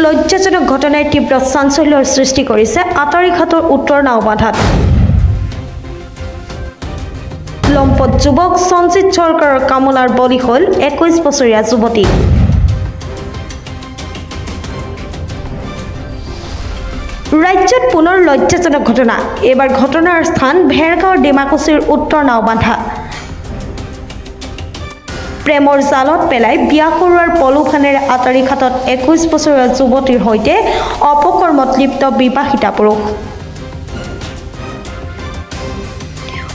লজ্জাজনক ঘটনাই তীব্ৰ চাঞ্চল্যৰ সৃষ্টি কৰিছে আটাৰীঘাটৰ উত্তৰ নাওবান্ধাত। লম্পট যুৱক সঞ্জিত সৰকাৰৰ কামনাৰ বলি হ'ল 21 বছৰীয়া যুৱতী। ৰাজ্যত পুনৰ লজ্জাজনক ঘটনা। এবাৰ ঘটনাৰ স্থান ভেৰগাঁৱৰ ডিমাকুছিৰ উত্তৰ নাওবান্ধা। প্ৰেমৰ জালত পেলাই বিয়া কৰোৱাৰ পলুখানেৰে আটাৰীঘাটত 21 বছৰীয়া যুৱতীৰ সৈতে অপকৰ্মত লিপ্ত বিবাহিতা পুৰুষ।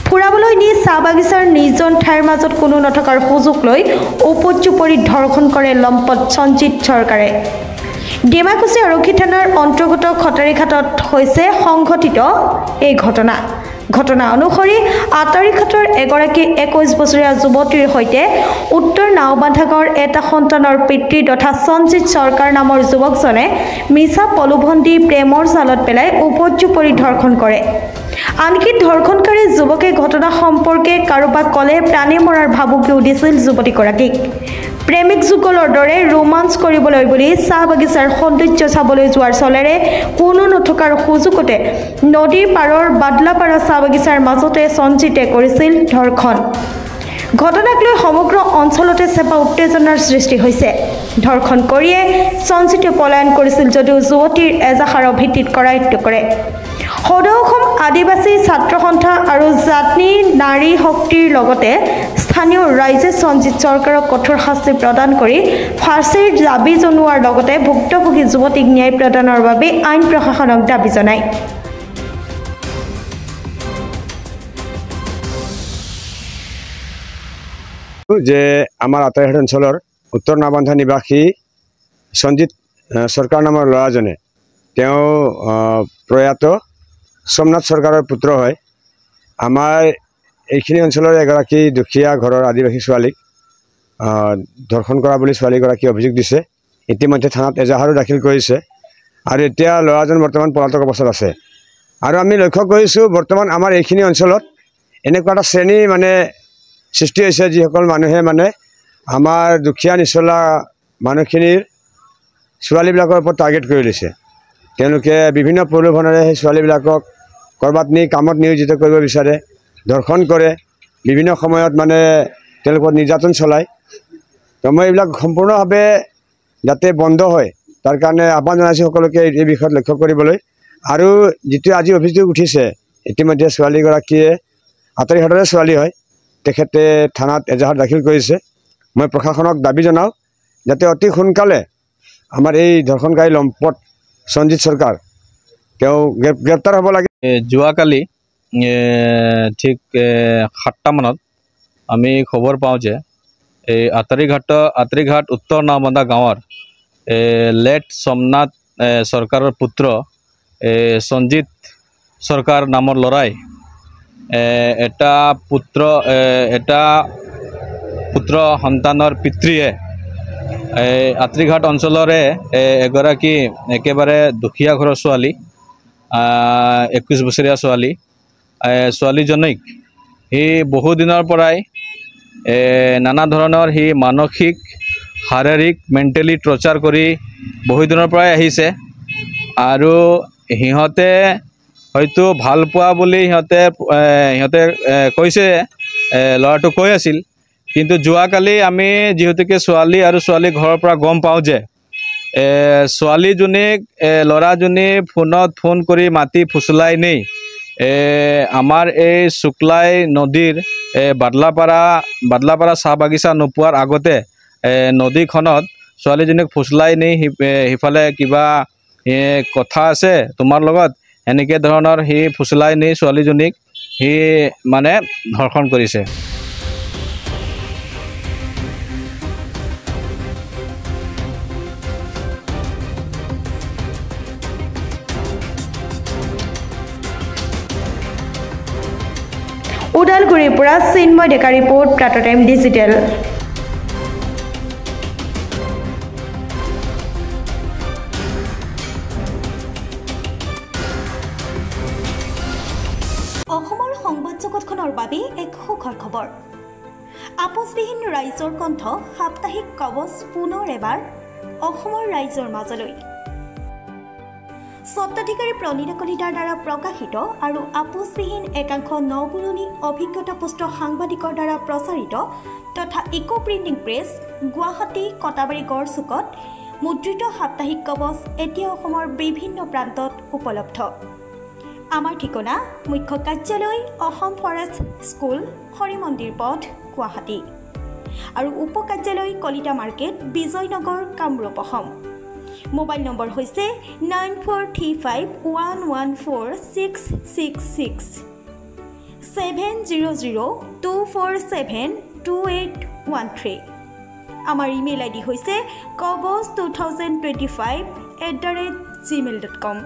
ফুৰাবলৈ নি চাহ বাগিচাৰ নিৰ্জন ঠাইৰ মাজত কোনো নথকাৰ সুযোগ লৈ উপৰ্যুপৰি ধৰ্ষণ কৰে লম্পট সঞ্জিত সৰকাৰে। ডিমাকুছি আৰক্ষী থানাৰ অন্তৰ্গত খটাৰীঘাটত হৈছে সংঘটিত এই ঘটনা। ঘটনা অনুসৰি আটাৰীঘাটৰ এগৰাকী 21 বছৰীয়া যুৱতীৰ সৈতে উত্তৰ নাওবান্ধা গাঁৱৰ এটা সন্তানৰ পিতৃ তথা সঞ্জিত সৰকাৰ নামৰ যুৱকজনে মিছা প্ৰলোভন দি প্ৰেমৰ জালত পেলাই উপৰ্যুপৰি ধৰ্ষণ কৰে। আনকি ধৰ্ষণকাৰী যুৱকে ঘটনা সম্পৰ্কে কাৰোবাক ক'লে প্ৰাণে মৰাৰ ভাবুকিও দিছিল যুৱতীগৰাকীক। প্ৰেমিক যুগলৰ দৰে ৰোমাঞ্চ কৰিবলৈ বুলি চাহ বাগিচাৰ সৌন্দৰ্য চাবলৈ যোৱাৰ চলেৰে কোনো নথকাৰ সুযোগতে নদীৰ পাৰৰ বাদলাপাৰা চাহ বাগিচাৰ মাজতে সঞ্জিতে কৰিছিল ধৰ্ষণ। ঘটনাক লৈ সমগ্ৰ অঞ্চলতে চেপা উত্তেজনাৰ সৃষ্টি হৈছে। ধৰ্ষণ কৰিয়ে সঞ্জিতে পলায়ন কৰিছিল যদিও যুৱতীৰ এজাহাৰৰ ভিত্তিত কৰায়ত্ব কৰে। সদৌ অসম আদিবাসী ছাত্ৰ সন্থা আৰু জাতি নাৰী শক্তিৰ লগতে স্থানীয় ৰাইজে সঞ্জিত সৰকাৰক কঠোৰ শাস্তি প্ৰদান কৰি ফাঁচীৰ দাবী জনোৱাৰ লগতে ভুক্তভোগী যুৱতীক ন্যায় প্ৰদানৰ বাবে আইন প্ৰশাসনক দাবী জনায়। যে আমাৰ আটাৰীঘাট অঞ্চলৰ উত্তৰ নাওবান্ধা নিবাসী সঞ্জিত সৰকাৰ নামৰ ল'ৰাজনে তেওঁ প্ৰয়াত সোমনাথ সৰকাৰৰ পুত্ৰ হয়। আমাৰ এইখিনি অঞ্চলৰ এগৰাকী দুখীয়া ঘৰৰ আদিবাসী ছোৱালীক ধৰ্ষণ কৰা বুলি ছোৱালীগৰাকী অভিযোগ দিছে। ইতিমধ্যে থানাত এজাহাৰো দাখিল কৰিছে আৰু এতিয়া ল'ৰাজন বৰ্তমান পলাতক অৱস্থাত আছে। আৰু আমি লক্ষ্য কৰিছোঁ বৰ্তমান আমাৰ এইখিনি অঞ্চলত এনেকুৱা এটা শ্ৰেণী সৃষ্টি হৈছে যিসকল মানুহে আমাৰ দুখীয়া নিচলা মানুহখিনিৰ ছোৱালীবিলাকৰ ওপৰত টাৰ্গেট কৰি লৈছে। তেওঁলোকে বিভিন্ন প্ৰলোভনেৰে সেই ছোৱালীবিলাকক ক'ৰবাত নি কামত নিয়োজিত কৰিব বিচাৰে, ধৰ্ষণ কৰে, বিভিন্ন সময়ত তেওঁলোকৰ নিৰ্যাতন চলায়। তো মই এইবিলাক সম্পূৰ্ণভাৱে যাতে বন্ধ হয় তাৰ কাৰণে আহ্বান জনাইছোঁ সকলোকে এই বিষয়ত লক্ষ্য কৰিবলৈ। আৰু যিটো আজি অভিযোগ উঠিছে ইতিমধ্যে ছোৱালীগৰাকীয়ে আটাৰীঘাটৰে ছোৱালী হয়, তেখেতে থানাত এজাহাৰ দাখিল কৰিছে। মই প্ৰশাসনক দাবী জনাওঁ যাতে অতি সোনকালে আমাৰ এই ধৰ্ষণকাৰী লম্পট সঞ্জিত সৰকাৰ তেওঁ গ্ৰেপ্তাৰ হ'ব লাগে। যোৱাকালি ঠিক 7টা মানত আমি খবৰ পাওঁ যে এই আটাৰীঘাট উত্তৰ নাওবান্ধা গাঁৱৰ লেট সোমনাথ সৰকাৰৰ পুত্ৰ সঞ্জিত সৰকাৰ নামৰ ল'ৰাই এটা পুত্ৰ সন্তানৰ পিতৃয়ে আটাৰীঘাট অঞ্চলৰে এগৰাকী একেবাৰে দুখীয়া ঘৰৰ ছোৱালী 21 বছৰীয়া ছোৱালীজনীক সি বহুদিনৰ পৰাই নানা ধৰণৰ সি মানসিক শাৰীৰিক মেণ্টেলি টৰ্চাৰ কৰি বহুদিনৰ পৰাই আহিছে। আৰু সিহঁতে হয়তো ভাল পোৱা বুলি সিহঁতে কৈছে, ল'ৰাটো কৈ আছিল। কিন্তু যোৱাকালি আমি যিহেতুকে ছোৱালী আৰু ছোৱালী ঘৰৰ পৰা গম পাওঁ যে ছোৱালীজনীক ল'ৰাজনী ফোন কৰি মাতি ফুচলাই নি আমাৰ এই শুক্লাই নদীৰ বাদলাপাৰা চাহ বাগিচা নোপোৱাৰ আগতে নদীখনত ছোৱালীজনীক ফুচলাই নি সিফালে কিবা কথা আছে তোমাৰ লগত এনেকৈ ধৰণৰ সি ফুচলাই নি ছোৱালীজনীক সি ধৰ্ষণ কৰিছে। ওদালগুৰিৰ পৰা চিন্ময় ডেকা ৰিপৰ্ট, প্ৰাতঃ টাইম ডিজিটেল। অসমৰ সংবাদ জগতখনৰ বাবে এক সুখৰ খবৰ। আপোচবিহীন ৰাইজৰ কণ্ঠ সাপ্তাহিক কবচ পুনৰ এবাৰ অসমৰ ৰাইজৰ মাজলৈ। স্বত্বাধিকাৰী প্ৰণীতা কলিতাৰ দ্বাৰা প্ৰকাশিত আৰু আপোচবিহীন একাংশ নপুৰণি অভিজ্ঞতাপুষ্ট সাংবাদিকৰ দ্বাৰা প্ৰচাৰিত তথা eco printing press Guwahati Katabari গড়চুকত মুদ্ৰিত সাপ্তাহিক কবচ এতিয়া অসমৰ বিভিন্ন প্ৰান্তত উপলব্ধ। আমাৰ ঠিকনা মুখ্য কাৰ্যালয় অসম ফৰেষ্ট স্কুল হৰিমন্দিৰ পথ গুৱাহাটী আৰু উপ কাৰ্যালয় Kalita market Bijoynagar Kamrup Assam. Mobile number হৈছে 9435114666 70024728813। আমাৰ ইমেইল আইডি হৈছে kobos2025@gmail.com।